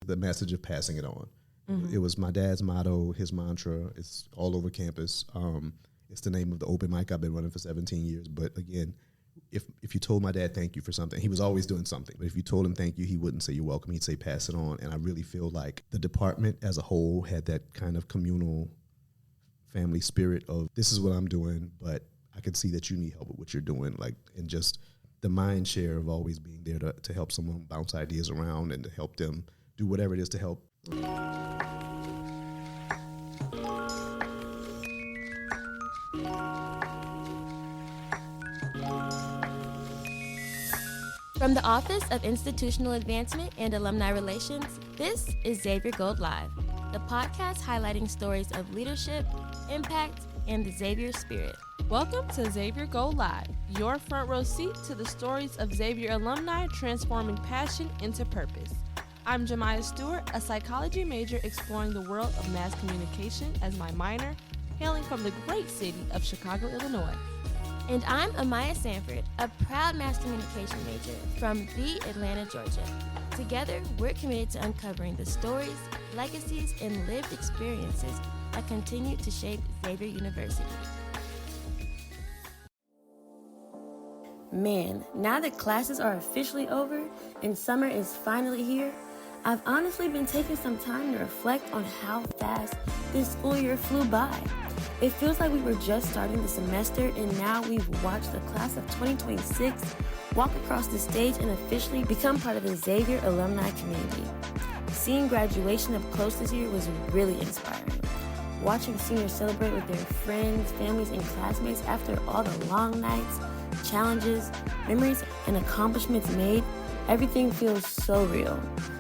the message of passing it on. It was my dad's motto, his mantra. It's all over campus. It's the name of the open mic I've been running for 17 years. But again, if you told my dad thank you for something, he was always doing something. But if you told him thank you, he wouldn't say you're welcome. He'd say pass it on. And I really feel like the department as a whole had that kind of communal family spirit of this is what I'm doing, but I can see that you need help with what you're doing. Like, and just the mind share of always being there to help someone bounce ideas around and to help them do whatever it is to help. From the Office of Institutional Advancement and Alumni Relations, this is Xavier Gold Live, the podcast highlighting stories of leadership, impact, and the Xavier spirit. Welcome to Xavier Gold Live, your front row seat to the stories of Xavier alumni transforming passion into purpose. I'm Jamya Stewart, a psychology major exploring the world of mass communication as my minor, hailing from the great city of Chicago, Illinois. And I'm Amaya Sanford, a proud mass communication major from the Atlanta, Georgia. Together, we're committed to uncovering the stories, legacies, and lived experiences that continue to shape Xavier University. Man, now that classes are officially over and summer is finally here, I've honestly been taking some time to reflect on how fast this school year flew by. It feels like we were just starting the semester and now we've watched the class of 2026 walk across the stage and officially become part of the Xavier alumni community. Seeing graduation up close this year was really inspiring. Watching seniors celebrate with their friends, families, and classmates after all the long nights, challenges, memories, and accomplishments made, everything feels so real.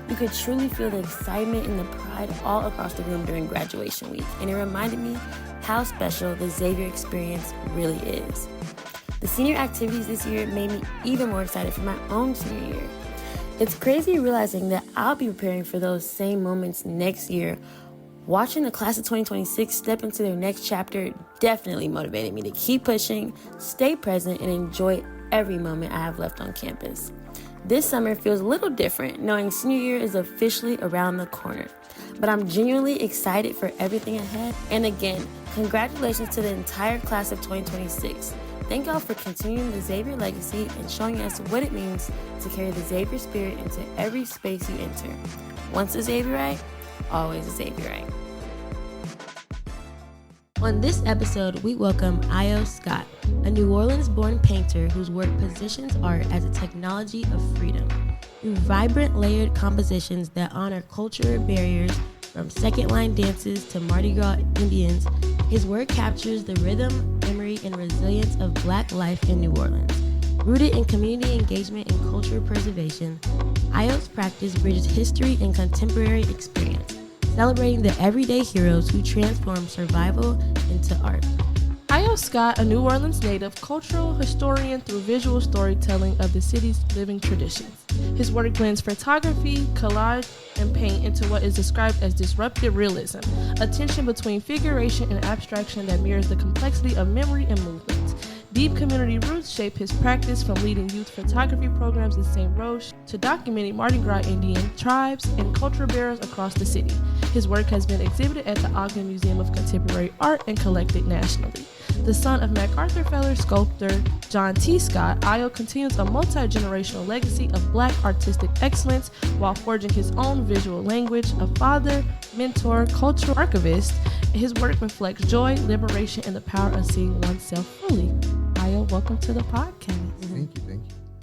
You could truly feel the excitement and the pride all across the room during graduation week, and it reminded me how special the Xavier experience really is. The senior activities this year made me even more excited for my own senior year. It's crazy realizing that I'll be preparing for those same moments next year. Watching the class of 2026 step into their next chapter definitely motivated me to keep pushing, stay present, and enjoy every moment I have left on campus. This summer feels a little different, knowing senior year is officially around the corner. But I'm genuinely excited for everything ahead. And again, congratulations to the entire class of 2026. Thank y'all for continuing the Xavier legacy and showing us what it means to carry the Xavier spirit into every space you enter. Once a Xavierite, always a Xavierite. On this episode, we welcome Ayo Scott, a New Orleans-born painter whose work positions art as a technology of freedom. Through vibrant, layered compositions that honor cultural barriers, from second-line dances to Mardi Gras Indians, his work captures the rhythm, memory, and resilience of Black life in New Orleans. Rooted in community engagement and cultural preservation, Ayo's practice bridges history and contemporary experience, celebrating the everyday heroes who transform survival into art. Ayo Scott, a New Orleans native, cultural historian through visual storytelling of the city's living traditions. His work blends photography, collage, and paint into what is described as disruptive realism, a tension between figuration and abstraction that mirrors the complexity of memory and movement. Deep community roots shape his practice, from leading youth photography programs in St. Roche to documenting Mardi Gras Indian tribes and culture bearers across the city. His work has been exhibited at the Ogden Museum of Contemporary Art and collected nationally. The son of MacArthur Fellow sculptor John T. Scott, Ayo continues a multi-generational legacy of Black artistic excellence while forging his own visual language. A father, mentor, cultural archivist, his work reflects joy, liberation, and the power of seeing oneself fully. Ayo, welcome to the podcast. Thank you.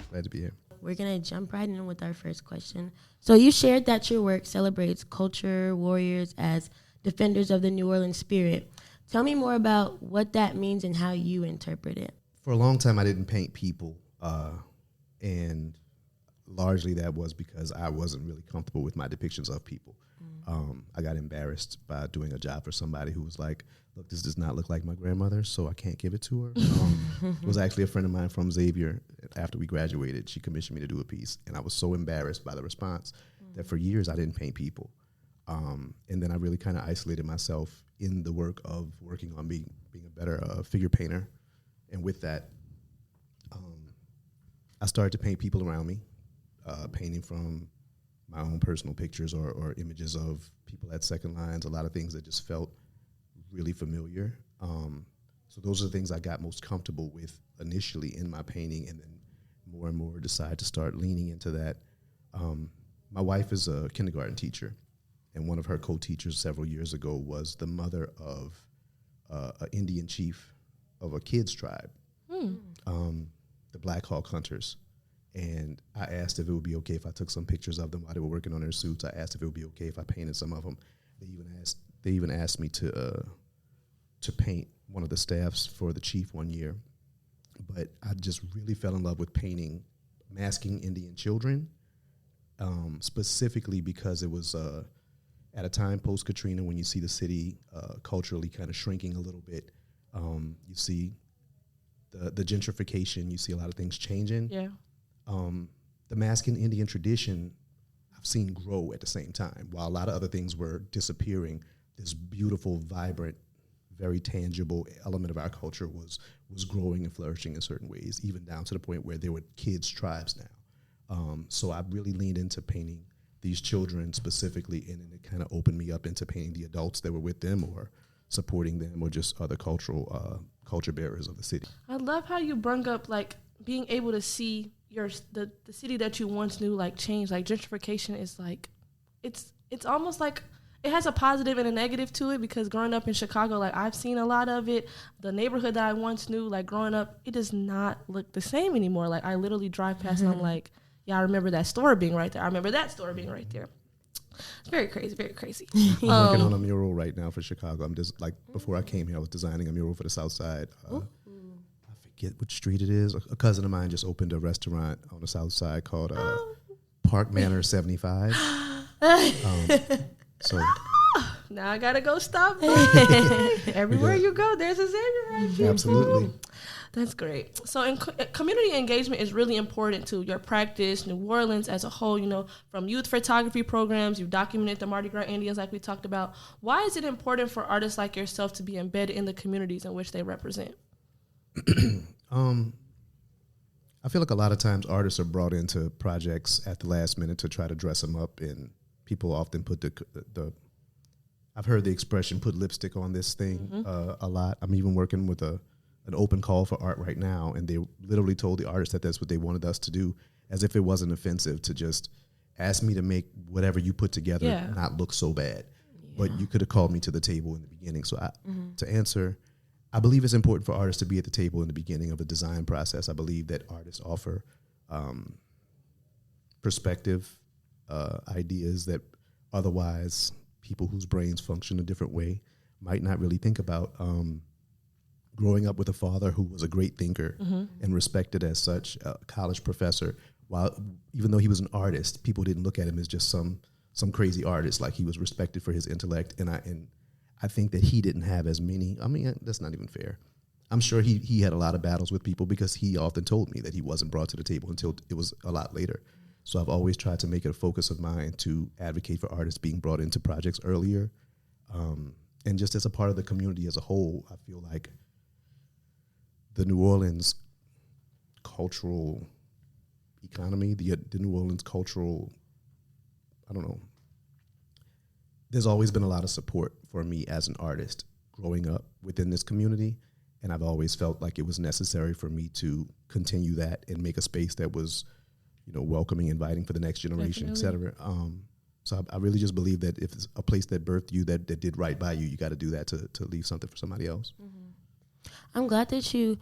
Glad to be here. We're going to jump right in with our first question. So you shared that your work celebrates culture warriors as defenders of the New Orleans spirit. Tell me more about what that means and how you interpret it. For a long time, I didn't paint people, and largely that was because I wasn't really comfortable with my depictions of people. I got embarrassed by doing a job for somebody who was like, look, this does not look like my grandmother, so I can't give it to her. It was actually a friend of mine from Xavier. After we graduated, she commissioned me to do a piece, and I was so embarrassed by the response that for years I didn't paint people. And then I really kind of isolated myself in the work of working on being a better figure painter. And with that, I started to paint people around me, painting from my own personal pictures or images of people at second lines, a lot of things that just felt really familiar. So those are the things I got most comfortable with initially in my painting, and then more and more decided to start leaning into that. My wife is a kindergarten teacher, and one of her co-teachers several years ago was the mother of an Indian chief of a kids tribe, the Black Hawk Hunters. And I asked if it would be okay if I took some pictures of them while they were working on their suits. I asked if it would be okay if I painted some of them. They even asked me to paint one of the staffs for the chief one year. But I just really fell in love with painting masking Indian children, specifically because it was at a time post-Katrina when you see the city culturally kind of shrinking a little bit. You see the gentrification, you see a lot of things changing. Yeah. The masking Indian tradition I've seen grow at the same time. While a lot of other things were disappearing, this beautiful, vibrant, very tangible element of our culture was growing and flourishing in certain ways, even down to the point where there were kids' tribes now. So I really leaned into painting these children specifically, and then it kind of opened me up into painting the adults that were with them or supporting them or just other culture bearers of the city. I love how you bring up, like, being able to see the city that you once knew, like, change. Like, gentrification is, like, it's almost like it has a positive and a negative to it, because growing up in Chicago, like, I've seen a lot of it. The neighborhood that I once knew, like, growing up, it does not look the same anymore. Like, I literally drive past and I'm like, yeah, I remember that store being right there. I remember that store being right there. It's very crazy, very crazy. I'm working on a mural right now for Chicago. I'm just, like, before I came here, I was designing a mural for the South Side. I forget which street it is. A cousin of mine just opened a restaurant on the South Side called Park Manor 75. So now I gotta go stop by. Everywhere you go, there's a Xavier right here. Absolutely. That's great. So community engagement is really important to your practice, New Orleans as a whole, you know, from youth photography programs. You've documented the Mardi Gras Indians like we talked about. Why is it important for artists like yourself to be embedded in the communities in which they represent? I feel like a lot of times artists are brought into projects at the last minute to try to dress them up, and people often put the I've heard the expression put lipstick on this thing a lot. I'm even working with an open call for art right now, and they literally told the artists that that's what they wanted us to do, as if it wasn't offensive to just ask me to make whatever you put together not look so bad. Yeah. But you could have called me to the table in the beginning. So to answer, I believe it's important for artists to be at the table in the beginning of the design process. I believe that artists offer perspective, ideas that otherwise people whose brains function a different way might not really think about. Growing up with a father who was a great thinker and respected as such, a college professor, even though he was an artist, people didn't look at him as just some crazy artist. Like, he was respected for his intellect, and I think that he didn't have as many. I mean, that's not even fair. I'm sure he had a lot of battles with people, because he often told me that he wasn't brought to the table until it was a lot later. So I've always tried to make it a focus of mine to advocate for artists being brought into projects earlier. And just as a part of the community as a whole, I feel like the New Orleans cultural economy, the New Orleans cultural, I don't know, there's always been a lot of support for me as an artist growing up within this community, and I've always felt like it was necessary for me to continue that and make a space that was, you know, welcoming, inviting for the next generation, et cetera. So I really just believe that if it's a place that birthed you, that did right by you, you got to do that to leave something for somebody else. I'm glad that you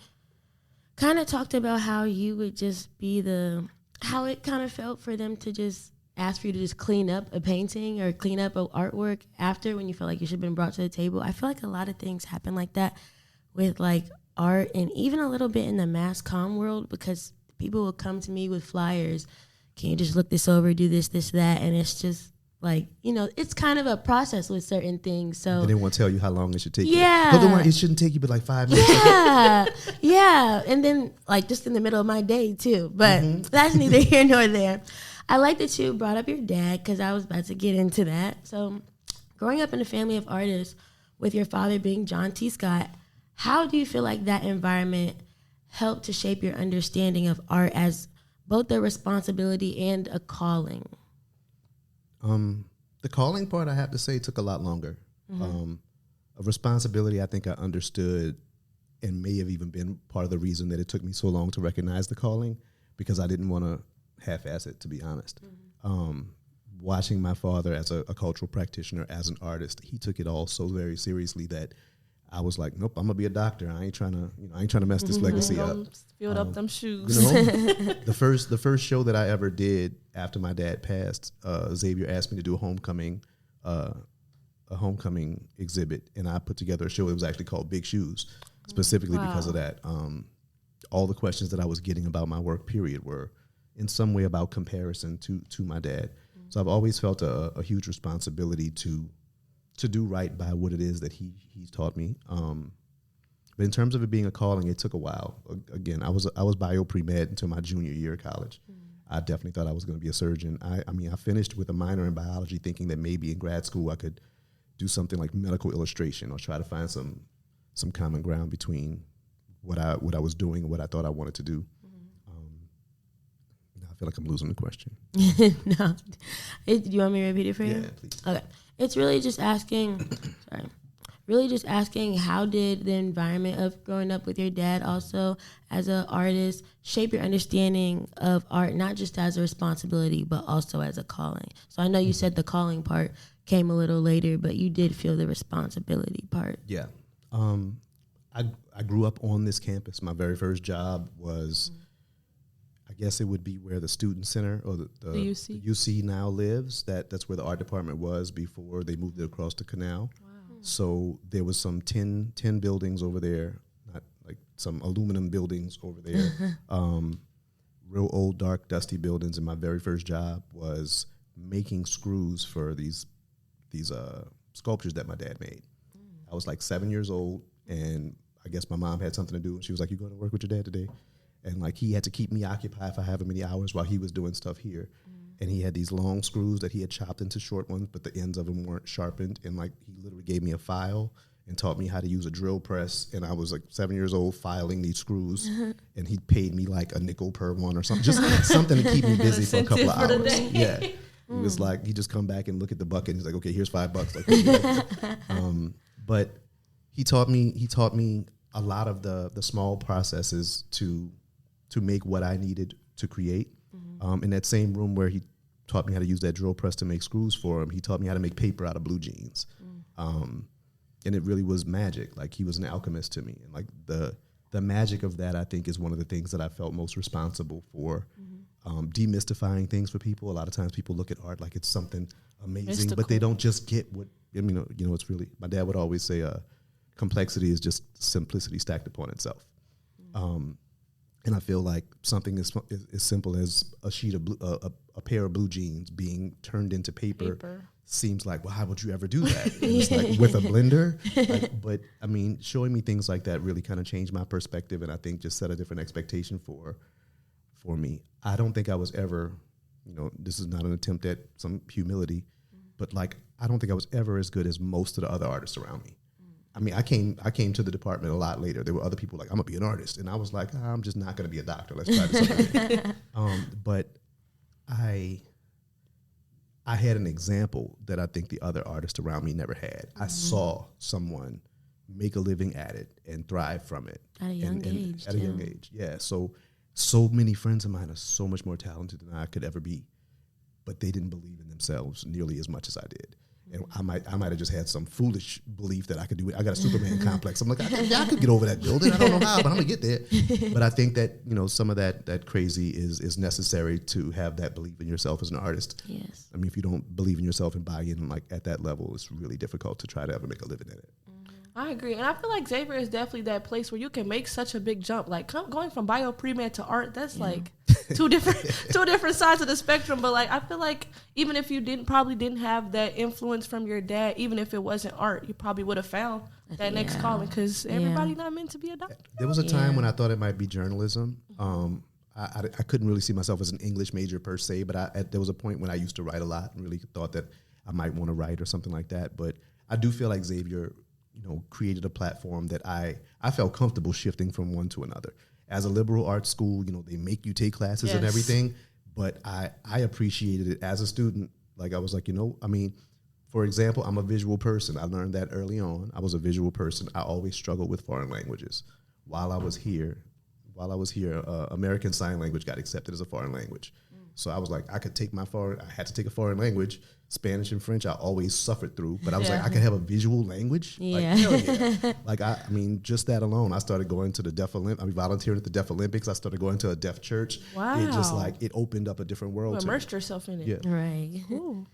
kind of talked about how you would just be how it kind of felt for them to just ask for you to just clean up a painting or clean up an artwork after, when you felt like you should have been brought to the table. I feel like a lot of things happen like that with, like, art, and even a little bit in the mass comm world, because people will come to me with flyers. Can you just look this over, do this, that? And it's just like, you know, it's kind of a process with certain things. So they won't tell you how long it should take. Yeah. You. Don't worry, it shouldn't take you but like 5 minutes. Yeah. Yeah. And then, like, just in the middle of my day too. But that's neither here nor there. I like that you brought up your dad, because I was about to get into that. So growing up in a family of artists, with your father being John T. Scott, how do you feel like that environment helped to shape your understanding of art as both a responsibility and a calling? The calling part, I have to say, took a lot longer. Of responsibility, I think I understood and may have even been part of the reason that it took me so long to recognize the calling, because I didn't want to half-ass it, to be honest. Watching my father as a cultural practitioner, as an artist, he took it all so very seriously that I was like, nope, I'm gonna be a doctor. I ain't trying to mess this legacy up. Filled up them shoes. The first show that I ever did after my dad passed, Xavier asked me to do a homecoming exhibit, and I put together a show that was actually called Big Shoes, specifically because of that. All the questions that I was getting about my work, period, were in some way about comparison to my dad. So I've always felt a huge responsibility to do right by what it is that he's taught me. But in terms of it being a calling, it took a while. Again, I was bio pre-med until my junior year of college. I definitely thought I was going to be a surgeon. I finished with a minor in biology, thinking that maybe in grad school I could do something like medical illustration or try to find some common ground between what I was doing and what I thought I wanted to do. I feel like I'm losing the question. No. Do you want me to repeat it for you? Yeah, please. Okay. It's really just asking, how did the environment of growing up with your dad also as an artist shape your understanding of art, not just as a responsibility, but also as a calling? So I know you said the calling part came a little later, but you did feel the responsibility part. Yeah. I grew up on this campus. My very first job was, I guess it would be where the student center or the UC now lives. That's where the art department was before they moved it across the canal. Wow. So there was some 10 buildings over there, not like some aluminum buildings over there, real old, dark, dusty buildings. And my very first job was making screws for these sculptures that my dad made. I was like 7 years old, and I guess my mom had something to do, and she was like, "You going to work with your dad today?" And like he had to keep me occupied for however many hours while he was doing stuff here. And he had these long screws that he had chopped into short ones, but the ends of them weren't sharpened. And like he literally gave me a file and taught me how to use a drill press. And I was like 7 years old filing these screws, and he paid me like a nickel per one or something, just something to keep me busy for a couple of hours. Yeah. He was like, he just come back and look at the bucket, and he's like, "Okay, here's $5." Like, but he taught me a lot of the small processes to make what I needed to create. In that same room where he taught me how to use that drill press to make screws for him, he taught me how to make paper out of blue jeans. And it really was magic. Like he was an alchemist to me. And like the magic of that, I think, is one of the things that I felt most responsible for. Demystifying things for people. A lot of times people look at art like it's something amazing, mystical, but they don't just get what, it's really, my dad would always say, complexity is just simplicity stacked upon itself. And I feel like something as simple as a sheet of a pair of blue jeans being turned into paper seems like, well, how would you ever do that? And it's like with a blender. But I mean, showing me things like that really kind of changed my perspective, and I think just set a different expectation for me. I don't think I was ever, this is not an attempt at some humility, but like I don't think I was ever as good as most of the other artists around me. I mean, I came to the department a lot later. There were other people like, "I'm gonna be an artist," and I was like, "I'm just not gonna be a doctor. Let's try this other thing." But I had an example that I think the other artists around me never had. I saw someone make a living at it and thrive from it at a young age. At a young age, yeah. So many friends of mine are so much more talented than I could ever be, but they didn't believe in themselves nearly as much as I did. And I might have just had some foolish belief that I could do it. I got a Superman complex. I'm like, I could get over that building. I don't know how, but I'm gonna get there. But I think that some of that crazy is necessary to have that belief in yourself as an artist. Yes. I mean, if you don't believe in yourself and buy in like at that level, it's really difficult to try to ever make a living in it. I agree, and I feel like Xavier is definitely that place where you can make such a big jump. Like going from bio pre-med to art, that's like two different sides of the spectrum. But like I feel like even if you probably didn't have that influence from your dad, even if it wasn't art, you probably would have found that next calling, because everybody not meant to be a doctor. There was a time when I thought it might be journalism. I couldn't really see myself as an English major per se, but there was a point when I used to write a lot and really thought that I might want to write or something like that. But I do feel like Xavier created a platform that I felt comfortable shifting from one to another. As a liberal arts school, they make you take classes and everything, but I appreciated it as a student Like I was like, I mean, for example, I'm a visual person. I learned that early on. I was a visual person. I always struggled with foreign languages. While I was here, American Sign Language got accepted as a foreign language. So I was like, I had to take a foreign language, Spanish and French. I always suffered through, but I was like, I could have a visual language. Yeah. Like, hell yeah. Like, I mean, just that alone, I started going to the volunteering at the Deaf Olympics. I started going to a deaf church. Wow. It just it opened up a different world. You immersed yourself in it. Yeah. Right. Cool.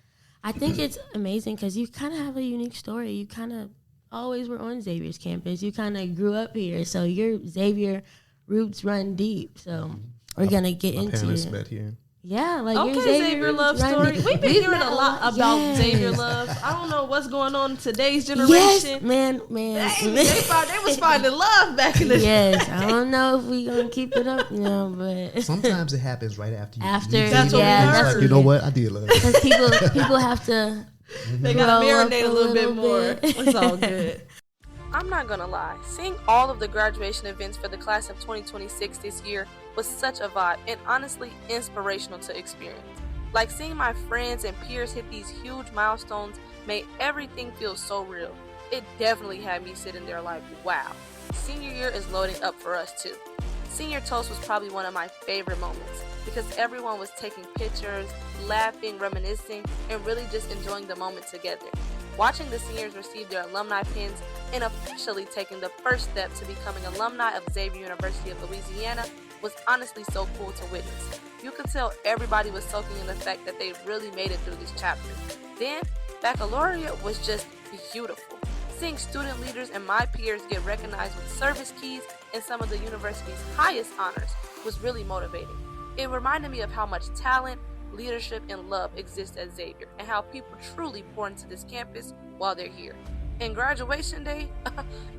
I think it's amazing because you kind of have a unique story. You kind of always were on Xavier's campus. You kind of grew up here. So your Xavier roots run deep. So we're going to get into it. My parents met here. Yeah, like Okay, your Xavier love story. We've been hearing a lot about Xavier love. I don't know what's going on in today's generation. Yes, man. Dang, they was finding love back in the day. Yes, I don't know if we gonna keep it up, but Sometimes it happens right after you. That's what we heard. Like, you know what? I did love it. Because people have to. They gotta marinate a little bit more. bit. It's all good. I'm not gonna lie, seeing all of the graduation events for the class of 2026 this year was such a vibe and honestly inspirational to experience. Like seeing my friends and peers hit these huge milestones made everything feel so real. It definitely had me sitting there like, wow, senior year is loading up for us too. Senior toast was probably one of my favorite moments because everyone was taking pictures, laughing, reminiscing, and really just enjoying the moment together. Watching the seniors receive their alumni pins and officially taking the first step to becoming alumni of Xavier University of Louisiana was honestly so cool to witness. You could tell everybody was soaking in the fact that they really made it through this chapter. Then, baccalaureate was just beautiful. Seeing student leaders and my peers get recognized with service keys and some of the university's highest honors was really motivating. It reminded me of how much talent, leadership, and love exists at Xavier and how people truly pour into this campus while they're here. And graduation day,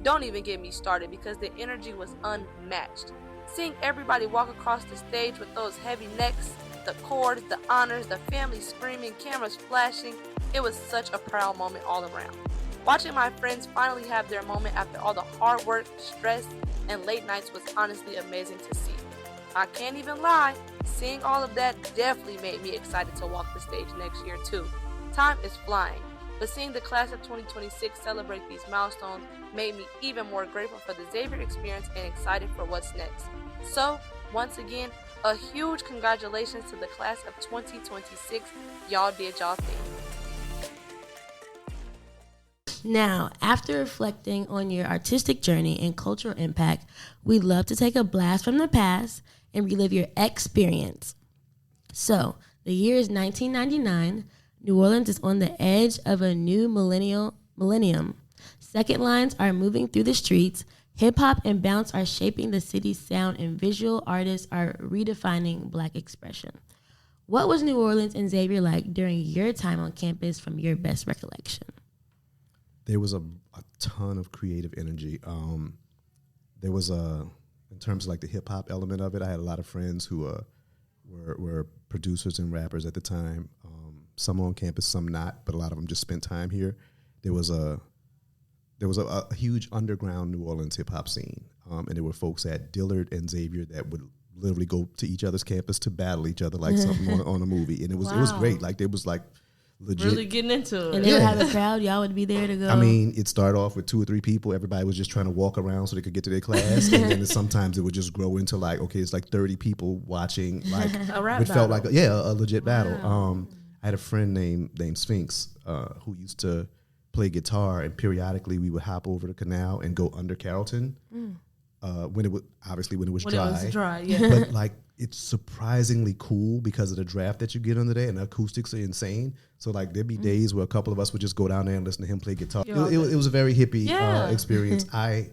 don't even get me started because the energy was unmatched. Seeing everybody walk across the stage with those heavy necks, the cords, the honors, the family screaming, cameras flashing, it was such a proud moment all around. Watching my friends finally have their moment after all the hard work, stress, and late nights was honestly amazing to see. I can't even lie, seeing all of that definitely made me excited to walk the stage next year too. Time is flying, but seeing the class of 2026 celebrate these milestones made me even more grateful for the Xavier experience and excited for what's next. So, once again, a huge congratulations to the class of 2026. Y'all did y'all thing. Now, after reflecting on your artistic journey and cultural impact, we'd love to take a blast from the past and relive your experience. So, the year is 1999. New Orleans is on the edge of a new millennium. Second lines are moving through the streets. Hip-hop and bounce are shaping the city's sound, and visual artists are redefining Black expression. What was New Orleans and Xavier like during your time on campus from your best recollection? There was a ton of creative energy. There was in terms of like the hip-hop element of it, I had a lot of friends who were producers and rappers at the time. Some on campus, some not, but a lot of them just spent time here. There was a huge underground New Orleans hip-hop scene, and there were folks at Dillard and Xavier that would literally go to each other's campus to battle each other like something on a movie, and it was great. Like there was like legit really getting into it, and they would have a crowd. Y'all would be there to go. I mean, it started off with 2 or 3 people. Everybody was just trying to walk around so they could get to their class, and then sometimes it would just grow into like, okay, it's like 30 people watching, like a rap it felt battle. like a legit battle. I had a friend named Sphinx who used to play guitar, and periodically we would hop over the canal and go under Carrollton when it was dry. Yeah. But like it's surprisingly cool because of the draft that you get under there, and the acoustics are insane. So like there'd be days where a couple of us would just go down there and listen to him play guitar. It was a very hippie experience. I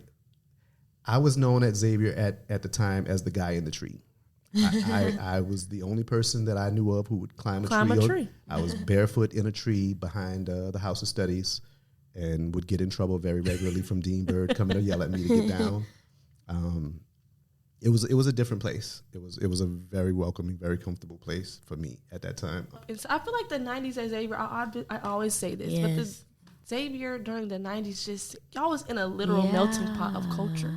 was known at Xavier at the time as the guy in the tree. I was the only person that I knew of who would climb a tree. I was barefoot in a tree behind the House of Studies and would get in trouble very regularly from Dean Bird coming to yell at me to get down. It was a different place. It was a very welcoming, very comfortable place for me at that time. I feel like the 90s at Xavier, I always say this, but the Xavier during the 90s, just y'all was in a literal melting pot of culture.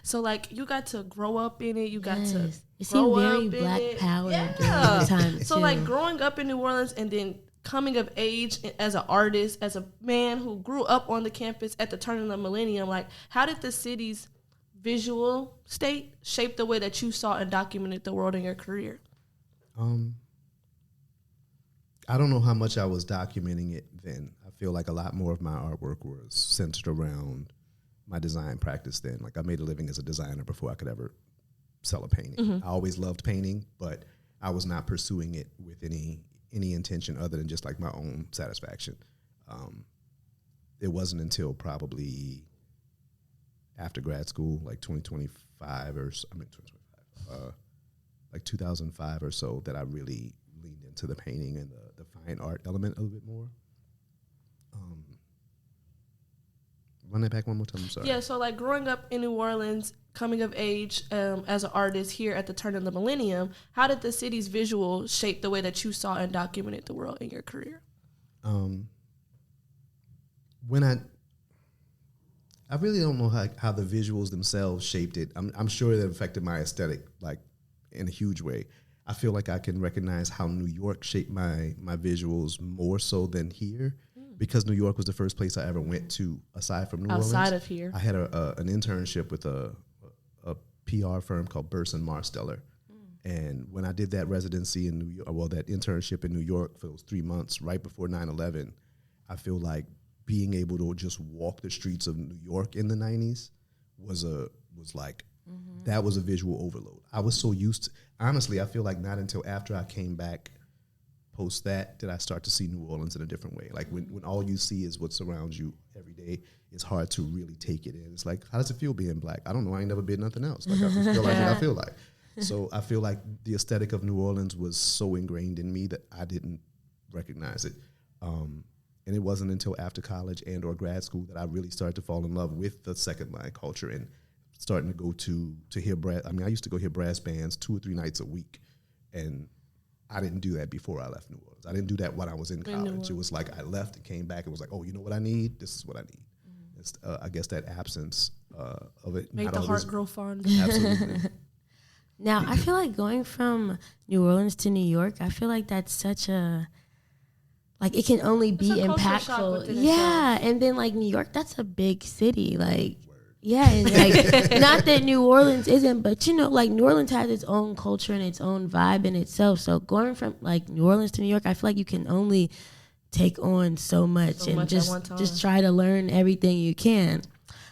So like you got to grow up in it, you got to it seemed very Black power during the time so too. like growing up in New Orleans and then coming of age as an artist, as a man who grew up on the campus at the turn of the millennium, like how did the city's visual state shape the way that you saw and documented the world in your career? I don't know how much I was documenting it then. I feel like a lot more of my artwork was centered around my design practice then. Like I made a living as a designer before I could ever sell a painting. I always loved painting, but I was not pursuing it with any intention other than just like my own satisfaction. It wasn't until probably after grad school, like 2005 or so, that I really leaned into the painting and the fine art element a little bit more. Run that back one more time, I'm sorry. Yeah, so like growing up in New Orleans, coming of age as an artist here at the turn of the millennium, how did the city's visual shape the way that you saw and documented the world in your career? When I really don't know how the visuals themselves shaped it. I'm sure that affected my aesthetic like in a huge way. I feel like I can recognize how New York shaped my visuals more so than here, because New York was the first place I ever went to aside from New Orleans. Outside of here. I had an internship with a PR firm called Burson Marsteller. And when I did that residency in New York, that internship in New York for those 3 months right before 9/11, I feel like being able to just walk the streets of New York in the 90s was that was a visual overload. I was so used to, honestly, I feel like not until after I came back post that did I start to see New Orleans in a different way. Like when all you see is what surrounds you every day, it's hard to really take it in. It's like, how does it feel being black? I don't know. I ain't never been nothing else. Like I just feel like what I feel like. So I feel like the aesthetic of New Orleans was so ingrained in me that I didn't recognize it. And it wasn't until after college and or grad school that I really started to fall in love with the second line culture and starting to go to hear brass. I mean, I used to go hear brass bands 2 or 3 nights a week, and I didn't do that before I left New Orleans. I didn't do that when I was in college. It was like I left and came back and was like, oh, you know what I need? This is what I need. It's, I guess that absence of it. Make the heart grow fond. Absolutely. Now, I feel like going from New Orleans to New York, I feel like that's such a, like, it can only be impactful. Yeah, and then, like, New York, that's a big city. Like, yeah, and, like, not that New Orleans isn't, but, you know, like, New Orleans has its own culture and its own vibe in itself. So going from, like, New Orleans to New York, I feel like you can only take on so much and just try to learn everything you can.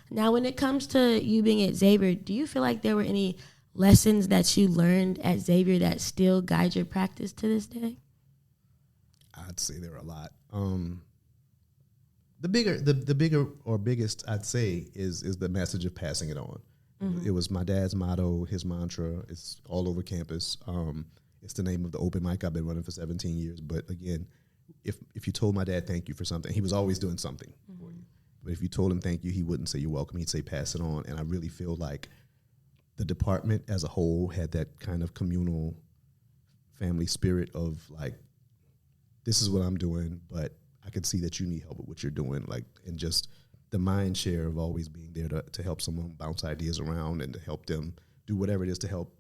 Now, when it comes to you being at Xavier, do you feel like there were any lessons that you learned at Xavier that still guide your practice to this day? I'd say there are a lot. The bigger or biggest I'd say is the message of passing it on. It was my dad's motto, his mantra. It's all over campus. It's the name of the open mic I've been running for 17 years. But again, if you told my dad thank you for something, he was always doing something for you. But if you told him thank you, he wouldn't say you're welcome. He'd say pass it on. And I really feel like the department as a whole had that kind of communal family spirit of like, this is what I'm doing, but I can see that you need help with what you're doing. Like, and just the mind share of always being there to help someone bounce ideas around and to help them do whatever it is to help.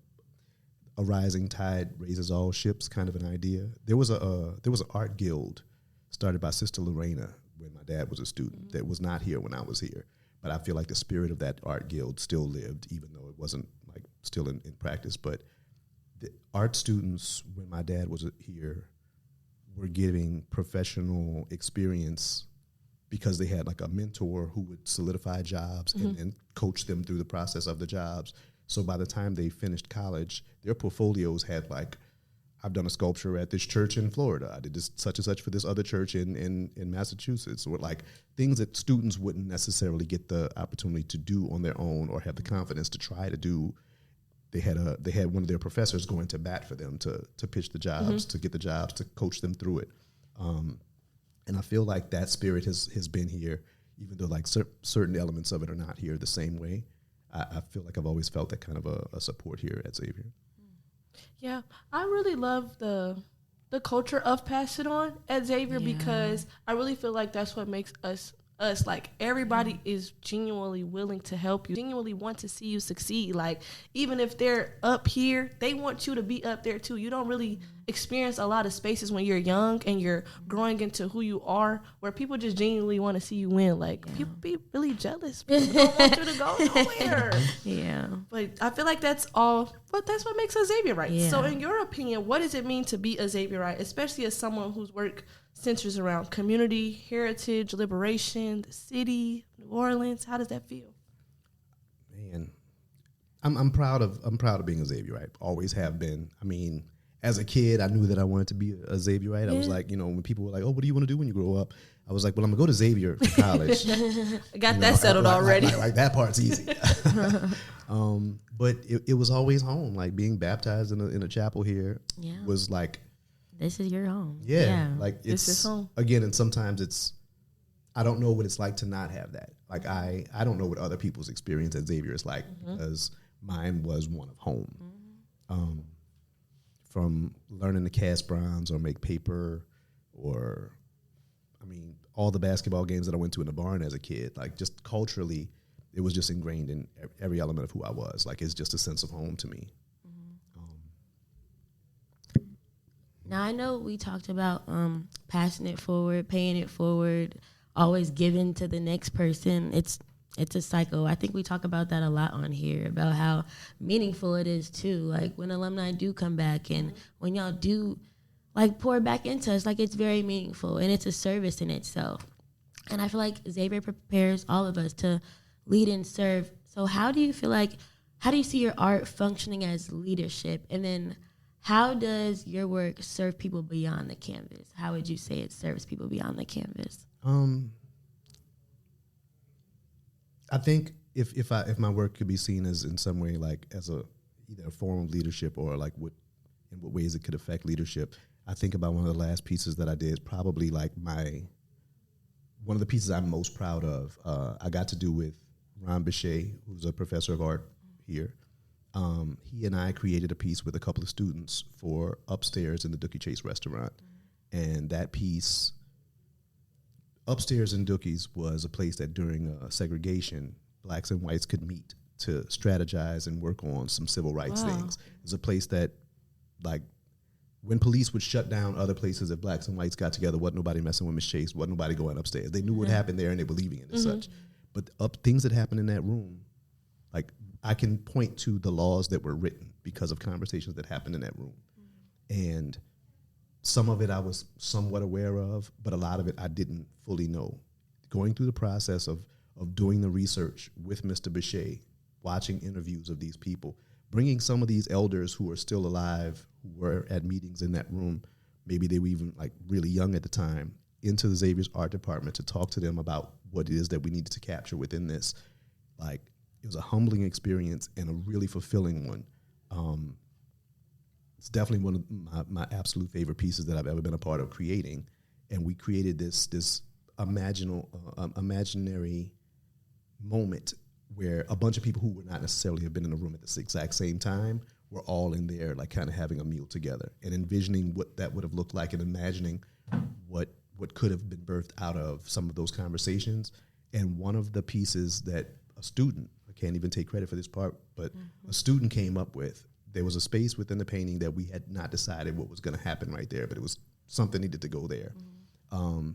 A rising tide raises all ships kind of an idea. There was an art guild started by Sister Lorena when my dad was a student that was not here when I was here. But I feel like the spirit of that art guild still lived, even though it wasn't like still in practice. But the art students, when my dad was here, were giving professional experience because they had like a mentor who would solidify jobs and coach them through the process of the jobs. So by the time they finished college, their portfolios had like, I've done a sculpture at this church in Florida. I did this such and such for this other church in Massachusetts. Or like things that students wouldn't necessarily get the opportunity to do on their own or have the confidence to try to do. They had one of their professors going to bat for them to pitch the jobs, to get the jobs, to coach them through it. And I feel like that spirit has been here, even though like certain elements of it are not here the same way. I feel like I've always felt that kind of a support here at Xavier. Yeah, I really love the culture of Pass It On at Xavier because I really feel like that's what makes us. Like, everybody is genuinely willing to help you, genuinely want to see you succeed. Like, even if they're up here, they want you to be up there too. You don't really experience a lot of spaces when you're young and you're growing into who you are, where people just genuinely want to see you win. Like, people be really jealous. People don't want you to go nowhere. Yeah. But I feel like that's all, but that's what makes a Xavierite. Yeah. So in your opinion, what does it mean to be a Xavierite, especially as someone whose work centers around community, heritage, liberation, the city, New Orleans? How does that feel? Man, I'm proud of being a Xavierite. Always have been. I mean, as a kid, I knew that I wanted to be a Xavierite. Yeah. I was like, when people were like, "Oh, what do you want to do when you grow up?" I was like, "Well, I'm gonna go to Xavier for college." I got that settled already. Like that part's easy. But it was always home. Like being baptized in a chapel here was like, this is your home. Yeah. Like this is home again. And sometimes I don't know what it's like to not have that. Like I don't know what other people's experience at Xavier is like, because mine was one of home. From learning to cast bronze or make paper, or all the basketball games that I went to in the barn as a kid, like just culturally, it was just ingrained in every element of who I was. Like it's just a sense of home to me. Now I know we talked about passing it forward, paying it forward, always giving to the next person. It's a cycle. I think we talk about that a lot on here, about how meaningful it is too. Like when alumni do come back and when y'all do like pour back into us, like it's very meaningful and it's a service in itself. And I feel like Xavier prepares all of us to lead and serve. So how do you see your art functioning as leadership? And then how does your work serve people beyond the canvas? How would you say it serves people beyond the canvas? I think if my work could be seen as in some way like as either a form of leadership or like in what ways it could affect leadership, I think about one of the last pieces that I did, probably like one of the pieces I'm most proud of. I got to do with Ron Bichet, who's a professor of art here. He and I created a piece with a couple of students for upstairs in the Dookie Chase restaurant, and that piece. Upstairs in Dookie's was a place that during segregation, blacks and whites could meet to strategize and work on some civil rights things. It was a place that, like, when police would shut down other places, if blacks and whites got together, wasn't nobody messing with Miss Chase, wasn't nobody going upstairs. They knew what happened there and they were leaving it and such. But things that happened in that room, like, I can point to the laws that were written because of conversations that happened in that room. And some of it I was somewhat aware of, but a lot of it I didn't fully know. Going through the process of doing the research with Mr. Bichet, watching interviews of these people, bringing some of these elders who are still alive, who were at meetings in that room, maybe they were even like really young at the time, into the Xavier's art department to talk to them about what it is that we needed to capture within this. Like, it was a humbling experience and a really fulfilling one. It's definitely one of my absolute favorite pieces that I've ever been a part of creating. And we created this imaginary moment where a bunch of people who would not necessarily have been in the room at the exact same time were all in there, like kind of having a meal together and envisioning what that would have looked like and imagining what could have been birthed out of some of those conversations. And one of the pieces that a student, I can't even take credit for this part, but a student came up with, there was a space within the painting that we had not decided what was going to happen right there, but it was something needed to go there.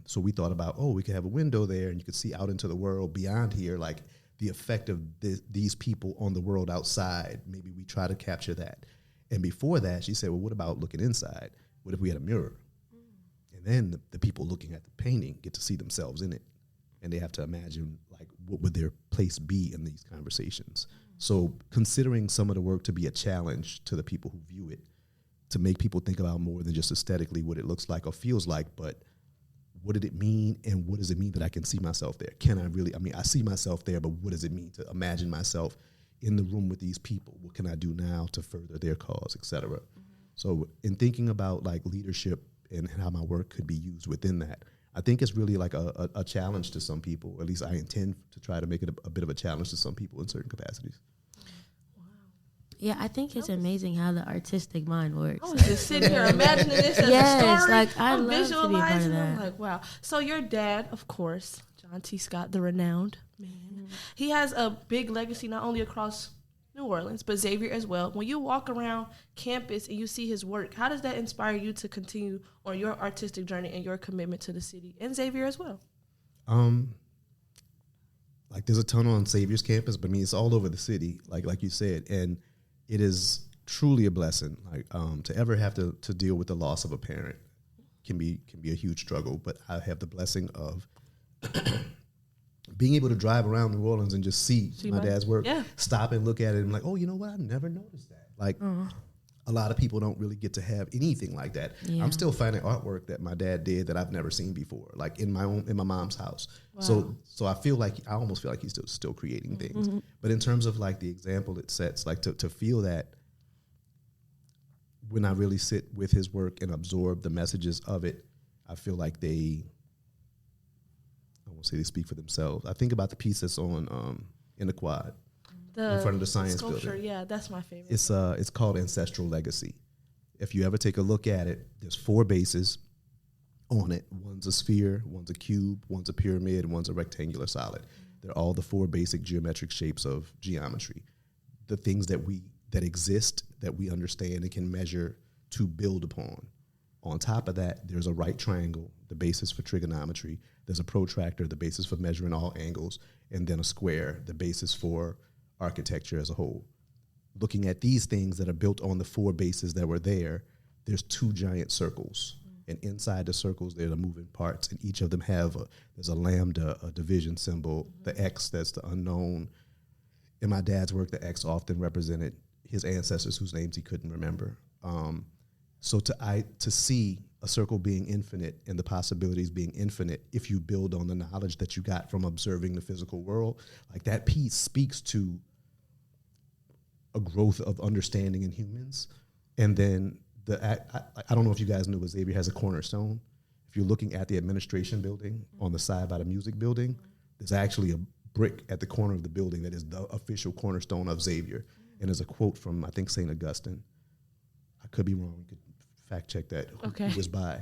So we thought about, we could have a window there and you could see out into the world beyond here, like the effect of these people on the world outside. Maybe we try to capture that. And before that, she said, well, what about looking inside? What if we had a mirror? And then the people looking at the painting get to see themselves in it. And they have to imagine, like, what would their place be in these conversations? So considering some of the work to be a challenge to the people who view it, to make people think about more than just aesthetically what it looks like or feels like, but what did it mean and what does it mean that I can see myself there? Can I really, I see myself there, but what does it mean to imagine myself in the room with these people? What can I do now to further their cause, et cetera? So in thinking about like leadership and how my work could be used within that, I think it's really like a challenge to some people. At least I intend to try to make it a bit of a challenge to some people in certain capacities. Yeah, I think it's amazing how the artistic mind works. I was just sitting here imagining this as a story. Like I I'm love to be a part of that. I'm like, wow. So your dad, of course, John T. Scott, the renowned man, he has a big legacy not only across New New Orleans, but Xavier as well. When you walk around campus and you see his work, how does that inspire you to continue on your artistic journey and your commitment to the city and Xavier as well? Like there's a ton on Xavier's campus, but I mean it's all over the city, like you said, and it is truly a blessing. Like to ever have to deal with the loss of a parent can be a huge struggle, but I have the blessing of being able to drive around New Orleans and just see my dad's work, stop and look at it and like, oh, you know what? I never noticed that. Like a lot of people don't really get to have anything like that. Yeah. I'm still finding artwork that my dad did that I've never seen before, like in my mom's house. Wow. So I almost feel like he's still creating things. Mm-hmm. But in terms of like the example it sets, like to feel that when I really sit with his work and absorb the messages of it, I feel like I won't say they speak for themselves. I think about the piece that's on in the quad in front of the science sculpture, building. Yeah, that's my favorite. It's called Ancestral Legacy. If you ever take a look at it, there's 4 bases on it. One's a sphere, one's a cube, one's a pyramid, and one's a rectangular solid. They're all the 4 basic geometric shapes of geometry. The things that exist, that we understand and can measure to build upon. On top of that, there's a right triangle, the basis for trigonometry. There's a protractor, the basis for measuring all angles, and then a square, the basis for architecture as a whole. Looking at these things that are built on the 4 bases that were there's 2 giant circles. And inside the circles, there are moving parts, and each of them there's a lambda, a division symbol, the X, that's the unknown. In my dad's work, the X often represented his ancestors whose names he couldn't remember. So to see a circle being infinite and the possibilities being infinite, if you build on the knowledge that you got from observing the physical world, like that piece speaks to a growth of understanding in humans. And then I don't know if you guys knew, but Xavier has a cornerstone. If you're looking at the administration building on the side by the music building, there's actually a brick at the corner of the building that is the official cornerstone of Xavier. And there's a quote from, I think, St. Augustine. I could be wrong. You could fact check that. Who was by.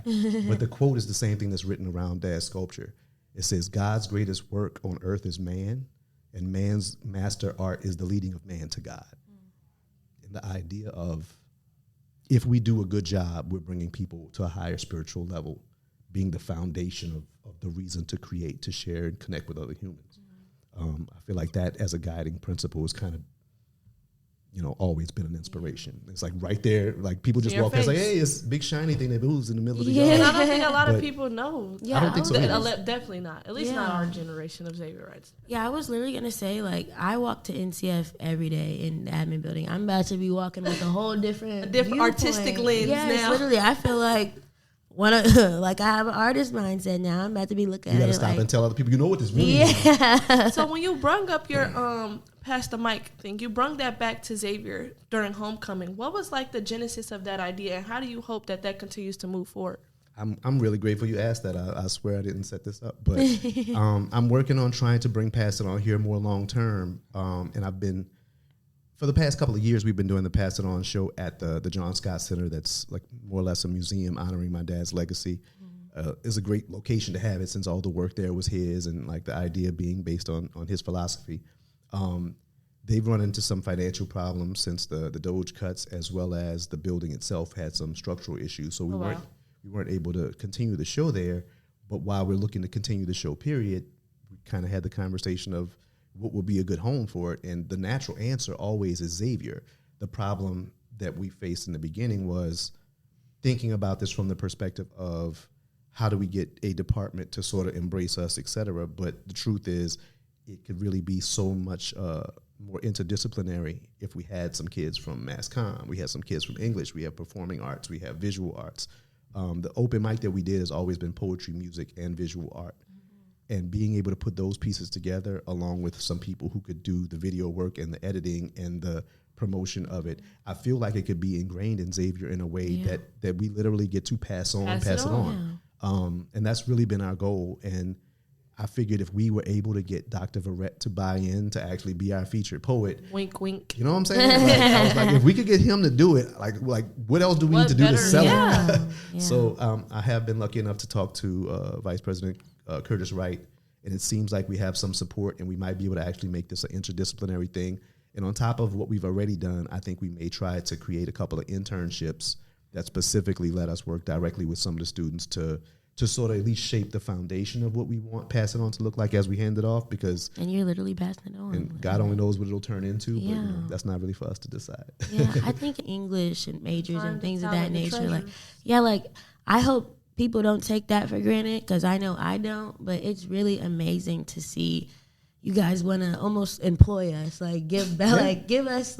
But the quote is the same thing that's written around Dad's sculpture. It says, God's greatest work on earth is man, and man's master art is the leading of man to God. And the idea of, if we do a good job, we're bringing people to a higher spiritual level, being the foundation of the reason to create, to share, and connect with other humans. I feel like that as a guiding principle is kind of, always been an inspiration. It's like right there, like people just walk past like, hey, it's a big shiny thing that moves in the middle of the yard. And I don't think a lot of people know. Yeah, I don't think so definitely not. At least not our generation of Xavier rights. Yeah, I was literally going to say, like, I walk to NCF every day in the admin building. I'm about to be walking with a whole different artistic lens now. Literally, I feel like I have an artist mindset now. I'm about to be looking at it. You gotta stop and tell other people, you know what this really is. So when you brung up your pass the mic thing, you brung that back to Xavier during homecoming. What was like the genesis of that idea, and how do you hope that continues to move forward? I'm really grateful you asked that. I swear I didn't set this up, but I'm working on trying to bring Pass It On here more long term, and I've been, for the past couple of years, we've been doing the Pass It On show at the John Scott Center. That's like more or less a museum honoring my dad's legacy. It's a great location to have it, since all the work there was his, and like the idea being based on his philosophy. They've run into some financial problems since the Doge cuts, as well as the building itself had some structural issues. So we weren't able to continue the show there. But while we're looking to continue the show, period, we kind of had the conversation of what would be a good home for it. And the natural answer always is Xavier. The problem that we faced in the beginning was thinking about this from the perspective of how do we get a department to sort of embrace us, et cetera. But the truth is, it could really be so much more interdisciplinary if we had some kids from Mass Comm, we had some kids from English, we have performing arts, we have visual arts. The open mic that we did has always been poetry, music, and visual art. And being able to put those pieces together, along with some people who could do the video work and the editing and the promotion of it, I feel like it could be ingrained in Xavier in a way that we literally get to pass it on. And that's really been our goal. And I figured if we were able to get Dr. Verrett to buy in to actually be our featured poet. Wink, wink. You know what I'm saying? Like, I was like, if we could get him to do it, like what else do we need to do to sell it? So I have been lucky enough to talk to Vice President Curtis Wright, and it seems like we have some support, and we might be able to actually make this an interdisciplinary thing. And on top of what we've already done, I think we may try to create a couple of internships that specifically let us work directly with some of the students to sort of at least shape the foundation of what we want, pass it on to look like as we hand it off, because... And you're literally passing it on. And God only knows what it'll turn into, but you know, that's not really for us to decide. Yeah, I think English and majors and things of that nature, I hope people don't take that for granted, because I know I don't, but it's really amazing to see you guys want to almost employ us, give us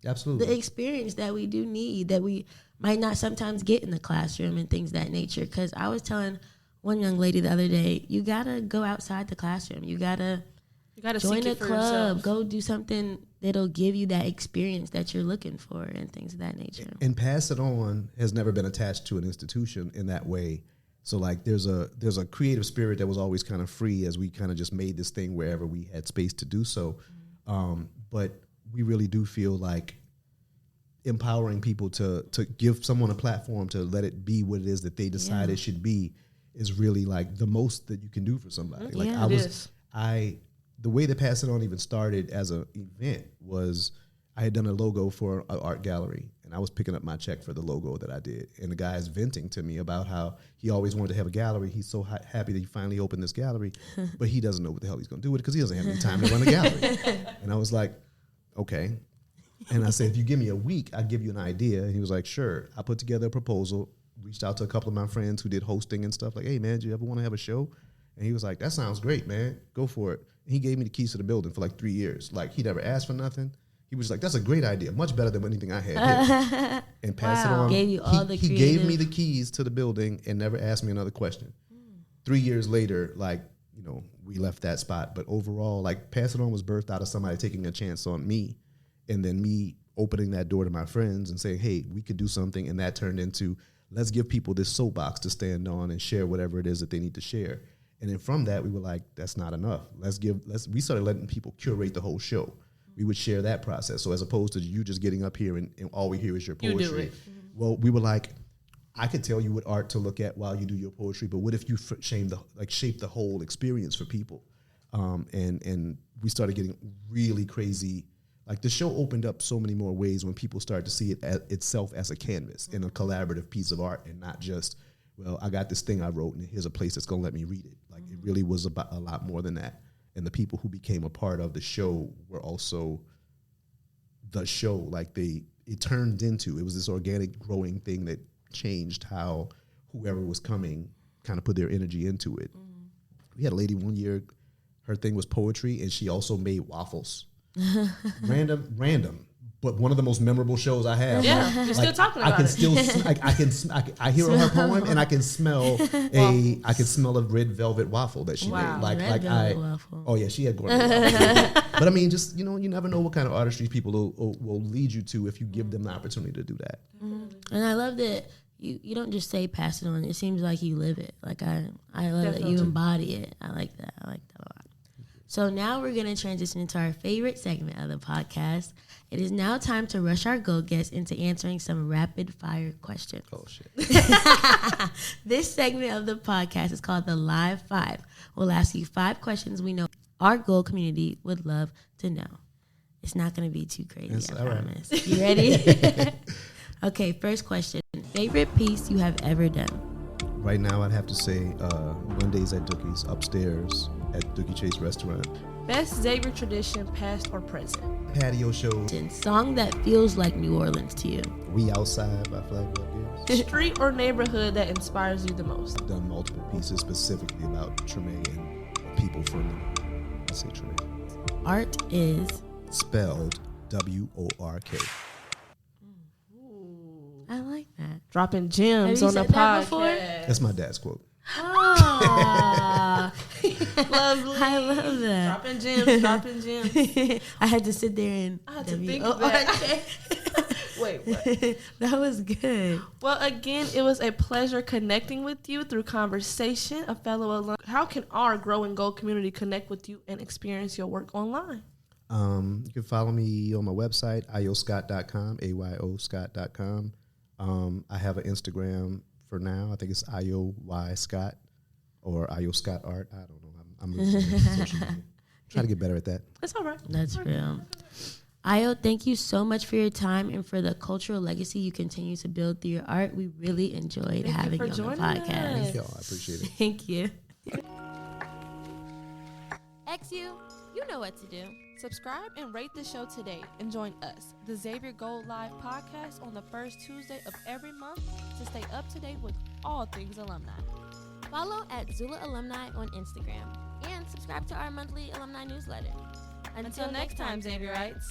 Absolutely the experience that we do need, that we might not sometimes get in the classroom and things of that nature. Because I was telling one young lady the other day, you gotta go outside the classroom. You gotta join a club, go do something that'll give you that experience that you're looking for and things of that nature. And pass it on has never been attached to an institution in that way. So there's a creative spirit that was always kind of free as we kind of just made this thing wherever we had space to do so. But we really do feel like empowering people to give someone a platform to let it be what it is that they decide it should be is really the most that you can do for somebody. The way that Pass It On even started as an event was I had done a logo for an art gallery, and I was picking up my check for the logo that I did. And the guy's venting to me about how he always wanted to have a gallery. He's so happy that he finally opened this gallery, but he doesn't know what the hell he's going to do with it because he doesn't have any time to run a gallery. And I was like, okay. And I said, if you give me a week, I'll give you an idea. And he was like, sure. I put together a proposal, reached out to a couple of my friends who did hosting and stuff, like, hey, man, do you ever want to have a show? And he was like, that sounds great, man. Go for it. And he gave me the keys to the building for 3 years. He never asked for nothing. He was like, that's a great idea, much better than anything I had here. And passed it on. Gave you all he gave me the keys to the building and never asked me another question. 3 years later, we left that spot. But overall, Pass It On was birthed out of somebody taking a chance on me, and then me opening that door to my friends and saying, hey, we could do something. And that turned into, let's give people this soapbox to stand on and share whatever it is that they need to share. And then from that, we were like, that's not enough. We started letting people curate the whole show. We would share that process. So as opposed to you just getting up here and all we hear is your poetry. You do it. Well, we were like, I could tell you what art to look at while you do your poetry, but what if you shape the whole experience for people? And we started getting really crazy. The show opened up so many more ways when people started to see it itself as a canvas and a collaborative piece of art, and not just, well, I got this thing I wrote and here's a place that's going to let me read it. It really was about a lot more than that. And the people who became a part of the show were also the show. It turned into, it was this organic growing thing that changed how whoever was coming kind of put their energy into it. We had a lady one year, her thing was poetry, and she also made waffles. Random, but one of the most memorable shows I have. Yeah, you're still talking about it. I hear her poem, and I can smell a red velvet waffle that she made. Waffle. Oh yeah, she had gourmet waffle. But I mean, just you never know what kind of artistry people will lead you to if you give them the opportunity to do that. And I love that you don't just say pass it on. It seems like you live it. I love that you embody it. I like that a lot. So now we're going to transition into our favorite segment of the podcast. It is now time to rush our Gold guests into answering some rapid fire questions. Oh, shit. This segment of the podcast is called the Live 5. We'll ask you 5 questions we know our Gold community would love to know. It's not going to be too crazy, I promise. Right. You ready? Okay, first question. Favorite piece you have ever done? Right now, I'd have to say Mondays at Dookie's upstairs at Dookie Chase Restaurant. Best Xavier tradition, past or present? Patio shows. Song that feels like New Orleans to you? We Outside by Flag Gears. Street or neighborhood that inspires you the most? I've done multiple pieces specifically about Treme and people from them. I say Treme. Art is? Spelled W-O-R-K. I like that. Dropping gems on the podcast. That's my dad's quote. Oh, lovely. I love that. Dropping gems. I had to sit there and I had to think of that. Wait, what? That was good. Well, again, it was a pleasure connecting with you through conversation, a fellow alum. How can our growing Gold community connect with you and experience your work online? You can follow me on my website, ayoscott.com, AYOScott.com. I have an Instagram for now. I think it's Ayo Y Scott or Ayo Scott Art. I don't know. I'm losing social media. Try to get better at that. That's all right. That's real. Ayo, thank you so much for your time and for the cultural legacy you continue to build through your art. We really enjoyed having you on the podcast. Thank y'all. I appreciate it. Thank you. XU, you know what to do. Subscribe and rate the show today and join us, the Xavier Gold Live podcast, on the first Tuesday of every month to stay up to date with all things alumni. Follow at XULA Alumni on Instagram and subscribe to our monthly alumni newsletter. Until next time, Xavierites.